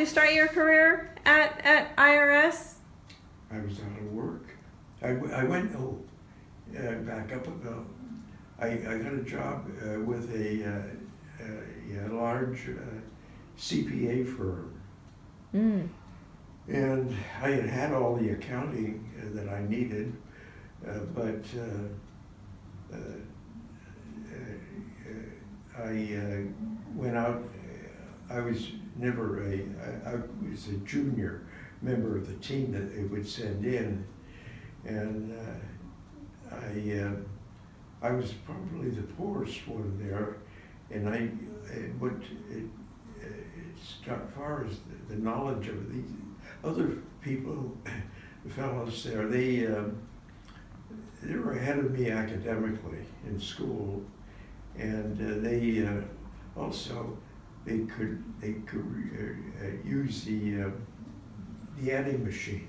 you start your career at IRS? I was out of work. I went, back up about, I got a job with a large CPA firm. Mm. And I had all the accounting that I needed, but I went out. I was never I was a junior member of the team that they would send in, and I was probably the poorest one there, and as far as the knowledge of these other people, the fellows there, they were ahead of me academically in school, and they also they could use the adding machine,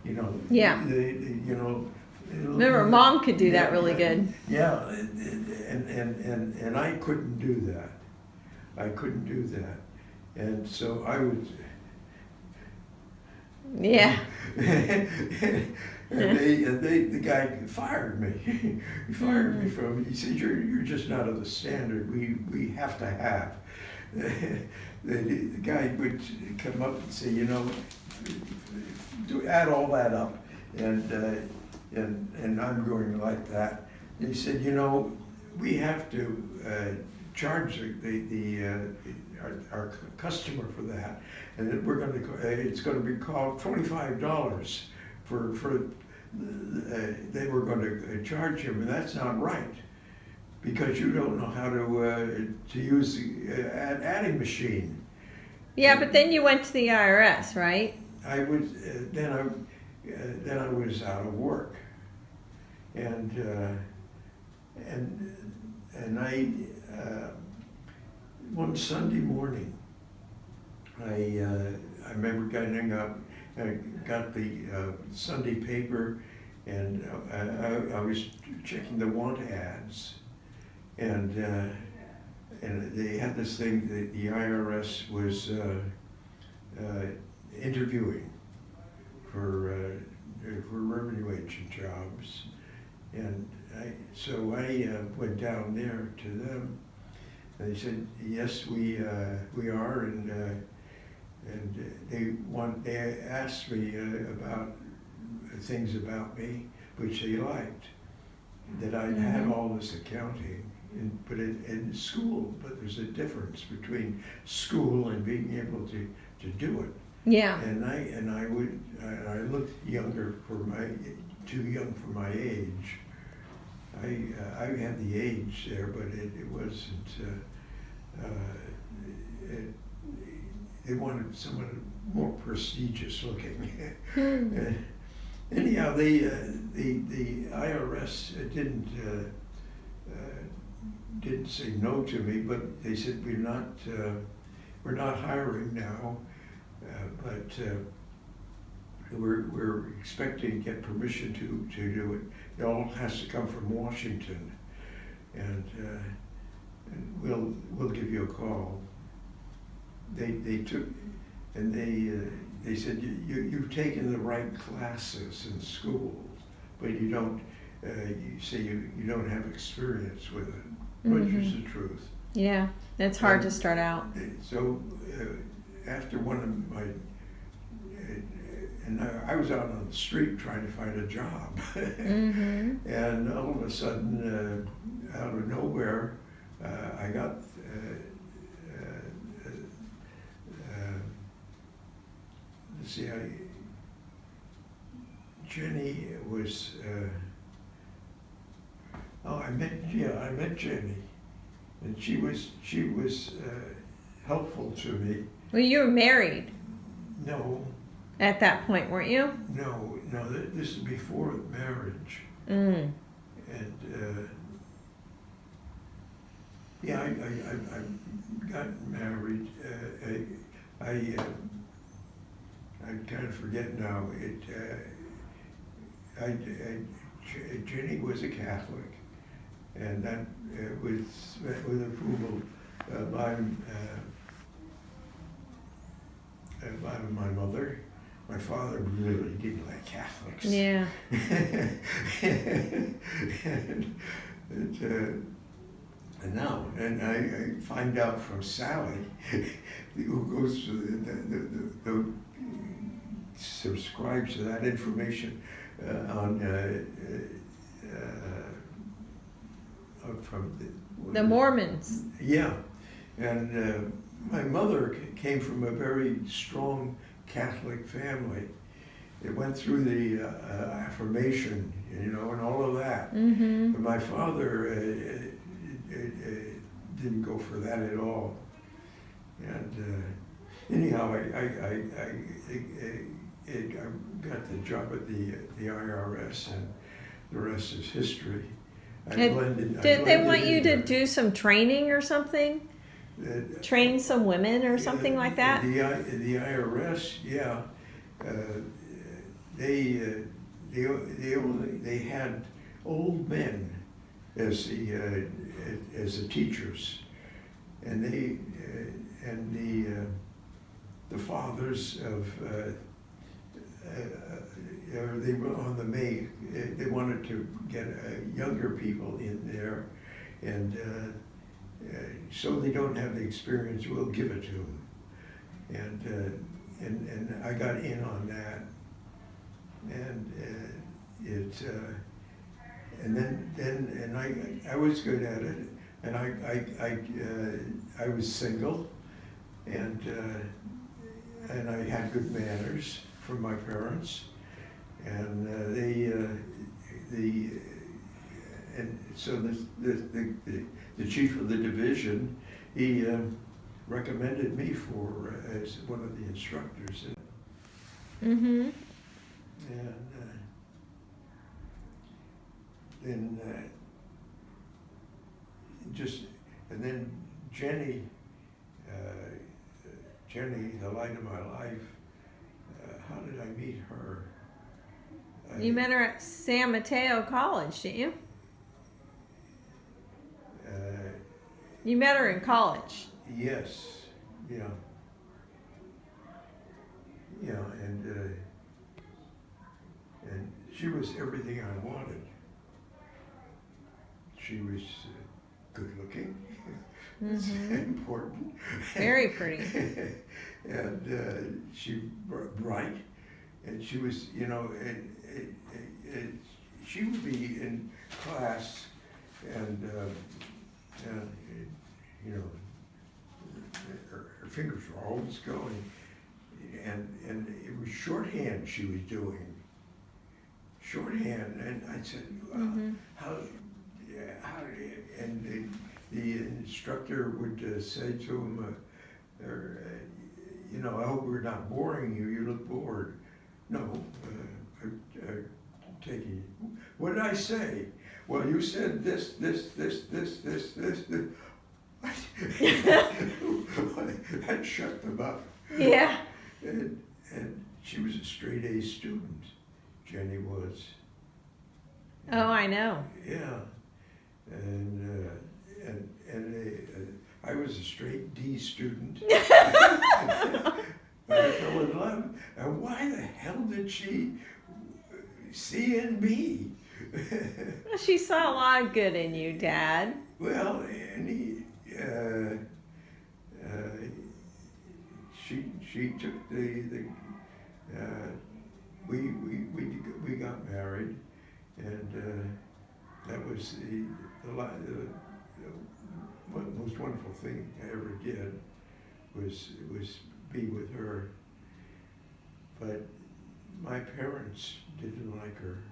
you know. Yeah. You know. Remember, Mom could do that really good. Yeah, and I couldn't do that. I couldn't do that, and so I would. Yeah. And the guy fired me. He fired me from. He said, "You're just not of the standard we have to have." The guy would come up and say, you know, add all that up, and I'm going like that. And he said, you know, we have to charge our customer for that, and it's going to be called $25 for they were going to charge him, and that's not right, because you don't know how to use the adding machine. Yeah, but then you went to the IRS, right? I was then I was out of work, and I one Sunday morning I remember getting up. I got the Sunday paper, and I was checking the want ads, and they had this thing that the IRS was interviewing for revenue agent jobs, and so I went down there to them. They said, yes, we are, and they asked me about things about me, which they liked, that I'd had all this accounting, in school, but there's a difference between school and being able to do it. Yeah. And I looked younger too young for my age. I had the age there, but it wasn't. They wanted someone more prestigious looking. Anyhow, the IRS didn't say no to me, but they said we're not hiring now, but we're expecting to get permission to do it. It all has to come from Washington, and we'll give you a call. They took, and they said, you've taken the right classes in school, but you don't. You say you don't have experience with it, which is the truth. Yeah, it's hard to start out. So after one of my, and I was out on the street trying to find a job, and all of a sudden, out of nowhere, I got. See, Jenny was. I met Jenny, and she was helpful to me. Well, you were married. No. At that point, weren't you? No. This is before marriage. Mm. And I got married. I kind of forget now. Jenny was a Catholic, and that was met with approval by my mother. My father really didn't like Catholics. Yeah. And now, I find out from Sally, who goes to the subscribes to that information on from The Mormons. yeah, and my mother came from a very strong Catholic family. It went through the affirmation, and all of that. Mm-hmm. But my father didn't go for that at all. And anyhow, I got the job at the IRS, and the rest is history. Did they want you to do some training or something? Train some women or something like that? The IRS, yeah. They had old men as the teachers, and the fathers of they were on the make. They wanted to get younger people in there, and so they don't have the experience. We'll give it to them, and I got in on that, and I was good at it, and I was single, and I had good manners from my parents, and and so the chief of the division, he recommended me for as one of the instructors. Mm-hmm. And then Jenny, the light of my life. How did I meet her? You met her at San Mateo College, didn't you? You met her in college. Yes, yeah, and she was everything I wanted. She was good looking. It's important. Very pretty. And she bright, and she was, she would be in class, and her fingers were always going, and it was shorthand she was doing. Shorthand, and I said, well, how, and the instructor would say to him, I hope we're not boring you. You look bored. No, taking. What did I say? Well, you said this. That shut them up. Yeah. And she was a straight A student. Jenny was. Oh, I know. Yeah, and I was a straight D student. But I fell in love. And why the hell did she see in me? Well, she saw a lot of good in you, Dad. Well, and she took we got married, and that was the most wonderful thing I ever did was be with her. But my parents didn't like her.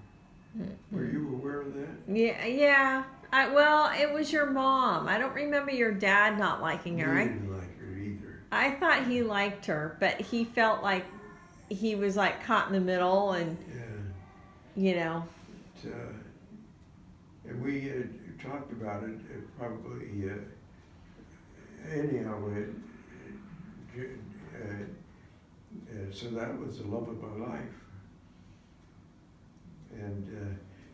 Were you aware of that? Yeah. Well, it was your mom. I don't remember your dad not liking her. He didn't like her either. I thought he liked her, but he felt like he was like caught in the middle, and and we talked about it probably anyhow. So that was the love of my life, and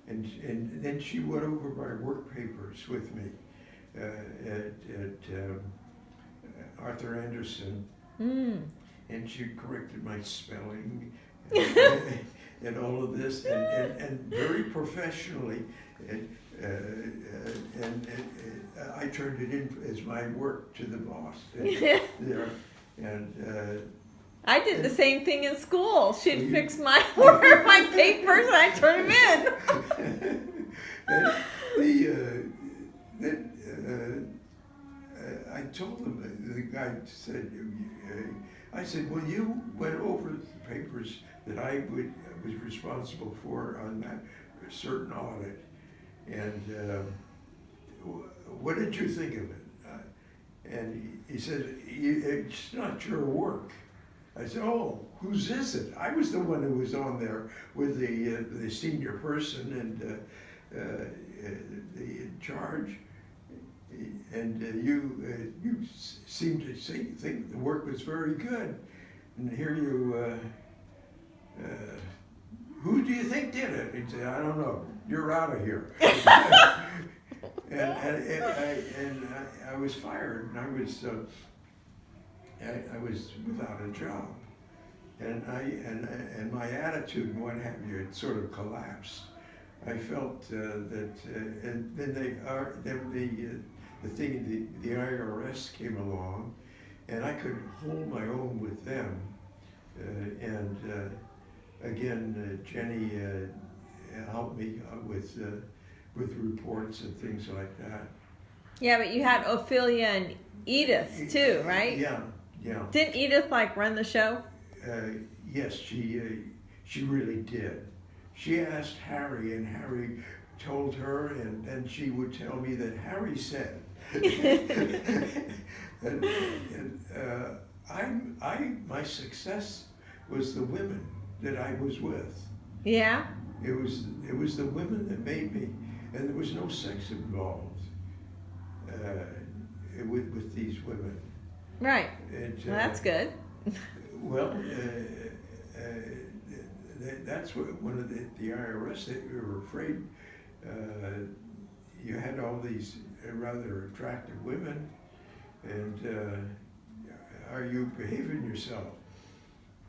then she went over my work papers with me at Arthur Anderson, and she corrected my spelling and all of this, and very professionally, and I turned it in as my work to the boss there, and I did the same thing in school. She'd fix my work, my papers, and I'd turn them in. I told him, the guy said, I said, well, you went over the papers that I was responsible for on that certain audit, and what did you think of it? And he said, it's not your work. I said, oh, whose is it? I was the one who was on there with the senior person and the in charge, and you seemed to think the work was very good, and here you, who do you think did it? He'd say, I don't know. You're out of here. and I was fired, and I was without a job, and my attitude and what have you, it sort of collapsed. I felt that, and then the thing, the IRS came along, and I could hold my own with them, and again, Jenny helped me with reports and things like that. Yeah, but you had Ophelia and Edith too, right? Yeah. Didn't Edith run the show? Yes, she really did. She asked Harry, and Harry told her, and then she would tell me that Harry said. My success was the women that I was with. Yeah. It was the women that made me, and there was no sex involved with these women. Right. Well, that's good. Well, that's what one of the IRS, they were afraid you had all these rather attractive women, and are you behaving yourself?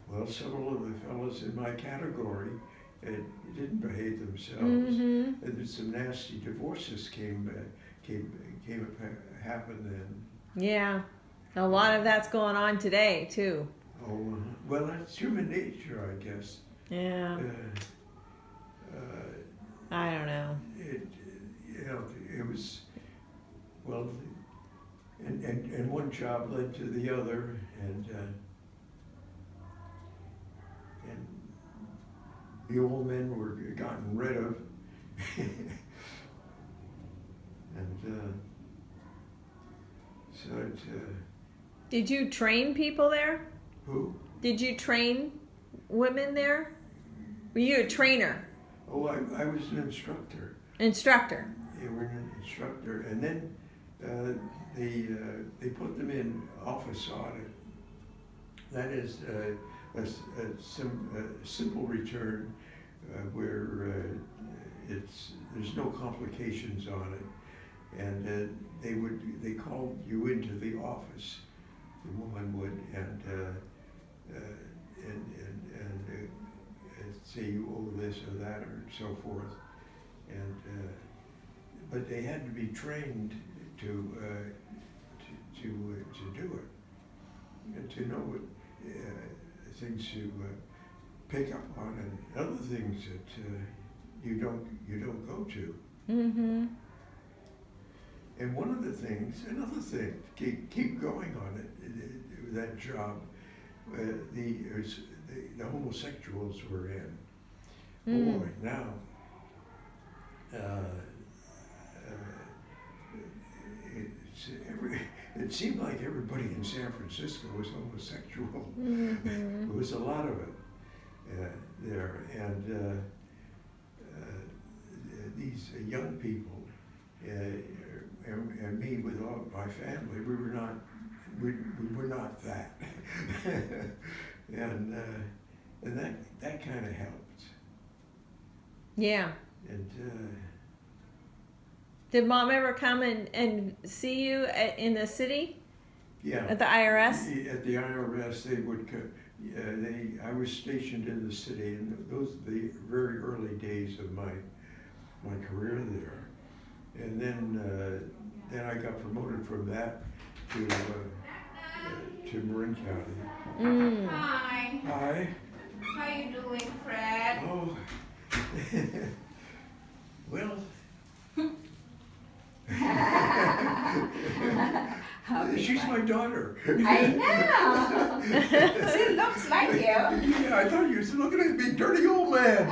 Well, several of the fellows in my category didn't behave themselves, and then some nasty divorces happened then. Yeah, a lot of that's going on today too. Oh, well, that's human nature, I guess. Yeah. I don't know. It was, well, and one job led to the other, and the old men were gotten rid of, and so it. Did you train people there? Who? Did you train women there? Were you a trainer? Oh, I was an instructor. Instructor. They were an instructor, and then they put them in office audit. That is a simple return where there's no complications on it, and they called you into the office. The woman would and say you owe this or that or so forth, and but they had to be trained to do it, and to know what things to pick up on and other things that you don't go to. Mm-hmm. And one of the things, another thing, keep going on it, that job, the homosexuals were in. Boy, now, it seemed like everybody in San Francisco was homosexual. Mm-hmm. There was a lot of it there, and these young people, and me with all my family, we were not that, and that kind of helped. Yeah. And did Mom ever come and see you in the city? Yeah. At the IRS? At the IRS, they would, I was stationed in the city, and those are the very early days of my career there. And then I got promoted from that to Marin County. Mm. Hi. Hi. How you doing, Fred? Oh. Well. She's my daughter. I know. She looks like you. Yeah, I thought you were looking at me, dirty old man.